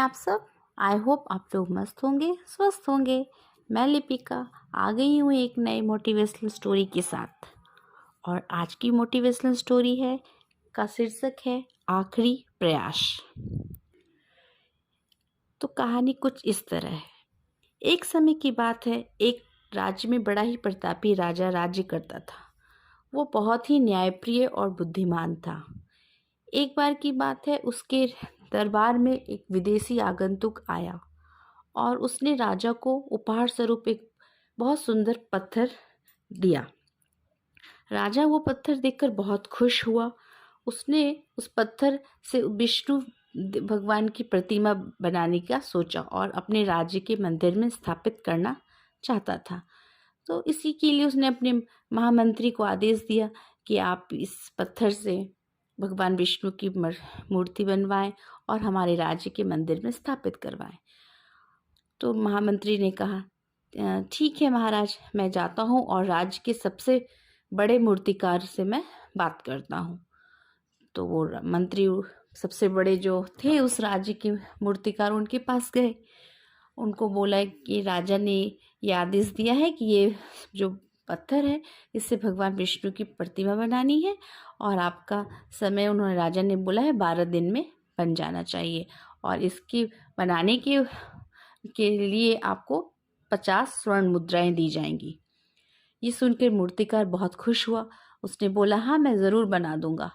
आप सब? I hope आप लोग मस्त होंगे, स्वस्थ होंगे। मैं लिपिका आ गई हूँ एक नई मोटिवेशनल स्टोरी के साथ। और आज की मोटिवेशनल स्टोरी का शीर्षक है आखिरी प्रयास। तो कहानी कुछ इस तरह है। एक समय की बात है, एक राज्य में बड़ा ही प्रतापी राजा राज्य करता था। वो बहुत ही न्यायप्रिय और बुद्धिमान था। एक बार की बात है, उसके दरबार में एक विदेशी आगंतुक आया और उसने राजा को उपहार स्वरूप एक बहुत सुंदर पत्थर दिया। राजा वो पत्थर देखकर बहुत खुश हुआ। उसने उस पत्थर से विष्णु भगवान की प्रतिमा बनाने का सोचा और अपने राज्य के मंदिर में स्थापित करना चाहता था। तो इसी के लिए उसने अपने महामंत्री को आदेश दिया कि आप इस पत्थर से भगवान विष्णु की मूर्ति बनवाएं और हमारे राज्य के मंदिर में स्थापित करवाएं। तो महामंत्री ने कहा, ठीक है महाराज, मैं जाता हूँ और राज्य के सबसे बड़े मूर्तिकार से मैं बात करता हूँ। तो वो मंत्री सबसे बड़े जो थे उस राज्य के मूर्तिकार, उनके पास गए। उनको बोला कि राजा ने ये आदेश दिया है कि ये जो पत्थर है इससे भगवान विष्णु की प्रतिमा बनानी है और आपका समय, उन्होंने राजा ने बोला है 12 दिन में बन जाना चाहिए और इसकी बनाने के लिए आपको 50 स्वर्ण मुद्राएं दी जाएंगी। ये सुनकर मूर्तिकार बहुत खुश हुआ। उसने बोला, हाँ मैं ज़रूर बना दूंगा।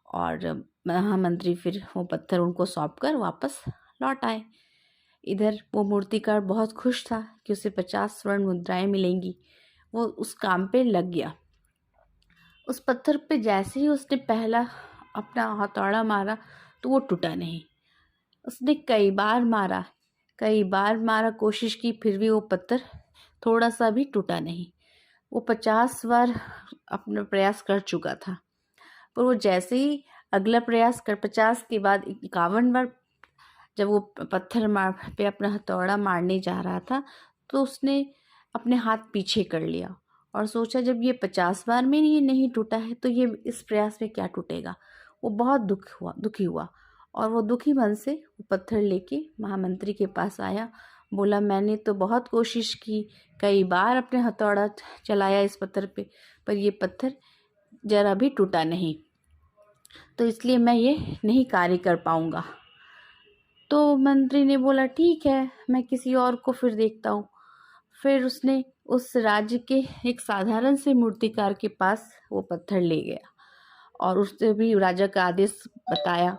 और महामंत्री फिर वो पत्थर उनको सौंप कर वापस लौट आए। इधर वो मूर्तिकार बहुत खुश था कि उसे 50 स्वर्ण मुद्राएं मिलेंगी। वो उस काम पे लग गया। उस पत्थर पे जैसे ही उसने पहला अपना हथौड़ा मारा तो वो टूटा नहीं। उसने कई बार मारा, कोशिश की, फिर भी वो पत्थर थोड़ा सा भी टूटा नहीं। वो 50 बार अपना प्रयास कर चुका था, पर वो जैसे ही अगला प्रयास कर 50 के बाद 51 बार जब वो पत्थर पे अपना हथौड़ा मारने जा रहा था तो उसने अपने हाथ पीछे कर लिया और सोचा, जब ये 50 बार में ये नहीं टूटा है तो ये इस प्रयास में क्या टूटेगा। वो बहुत दुखी हुआ और वो दुखी मन से वो पत्थर लेके महामंत्री के पास आया। बोला, मैंने तो बहुत कोशिश की, कई बार अपने हथौड़ा चलाया इस पत्थर पे, पर ये पत्थर जरा भी टूटा नहीं, तो इसलिए मैं ये नहीं कार्य कर पाऊंगा। तो मंत्री ने बोला, ठीक है, मैं किसी और को फिर देखता हूँ। फिर उसने उस राज्य के एक साधारण से मूर्तिकार के पास वो पत्थर ले गया और उससे भी राजा का आदेश बताया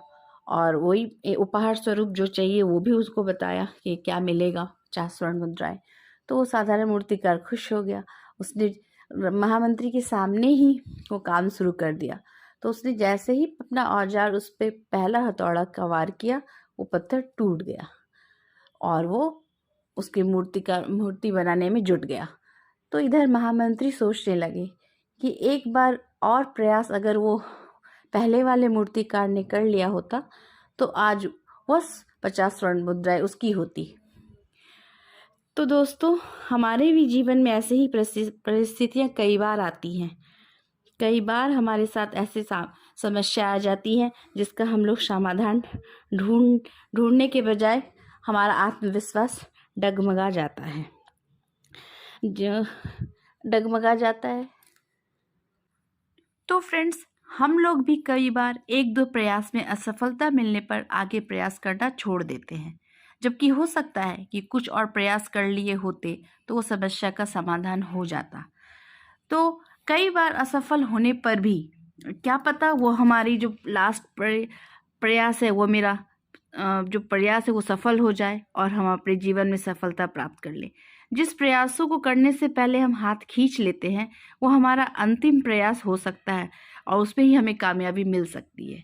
और वही उपहार स्वरूप जो चाहिए वो भी उसको बताया कि क्या मिलेगा, 50 स्वर्ण मुद्राएं। तो वो साधारण मूर्तिकार खुश हो गया। उसने महामंत्री के सामने ही वो काम शुरू कर दिया। तो उसने जैसे ही अपना औजार उस पर पहला हथौड़ा का वार किया, वो पत्थर टूट गया और वो उसकी मूर्ति बनाने में जुट गया। तो इधर महामंत्री सोचने लगे कि एक बार और प्रयास अगर वो पहले वाले मूर्तिकार ने कर लिया होता तो आज वो 50 स्वर्ण मुद्राएं उसकी होती। तो दोस्तों, हमारे भी जीवन में ऐसे ही परिस्थितियां कई बार आती हैं। कई बार हमारे साथ ऐसे समस्या आ जाती है जिसका हम लोग समाधान ढूंढने के बजाय हमारा आत्मविश्वास डगमगा जाता है। तो फ्रेंड्स, हम लोग भी कई बार एक दो प्रयास में असफलता मिलने पर आगे प्रयास करना छोड़ देते हैं, जबकि हो सकता है कि कुछ और प्रयास कर लिए होते तो वो समस्या का समाधान हो जाता। तो कई बार असफल होने पर भी क्या पता वो हमारी जो लास्ट प्रयास है, वो मेरा जो प्रयास है वो सफल हो जाए और हम अपने जीवन में सफलता प्राप्त कर लें। जिस प्रयासों को करने से पहले हम हाथ खींच लेते हैं वो हमारा अंतिम प्रयास हो सकता है और उसमें ही हमें कामयाबी मिल सकती है।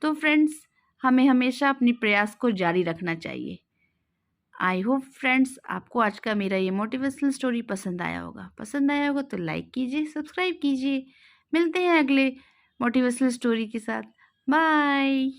तो फ्रेंड्स, हमें हमेशा अपनी प्रयास को जारी रखना चाहिए। आई होप फ्रेंड्स, आपको आज का मेरा ये मोटिवेशनल स्टोरी पसंद आया होगा तो लाइक कीजिए, सब्सक्राइब कीजिए। मिलते हैं अगले मोटिवेशनल स्टोरी के साथ। बाय।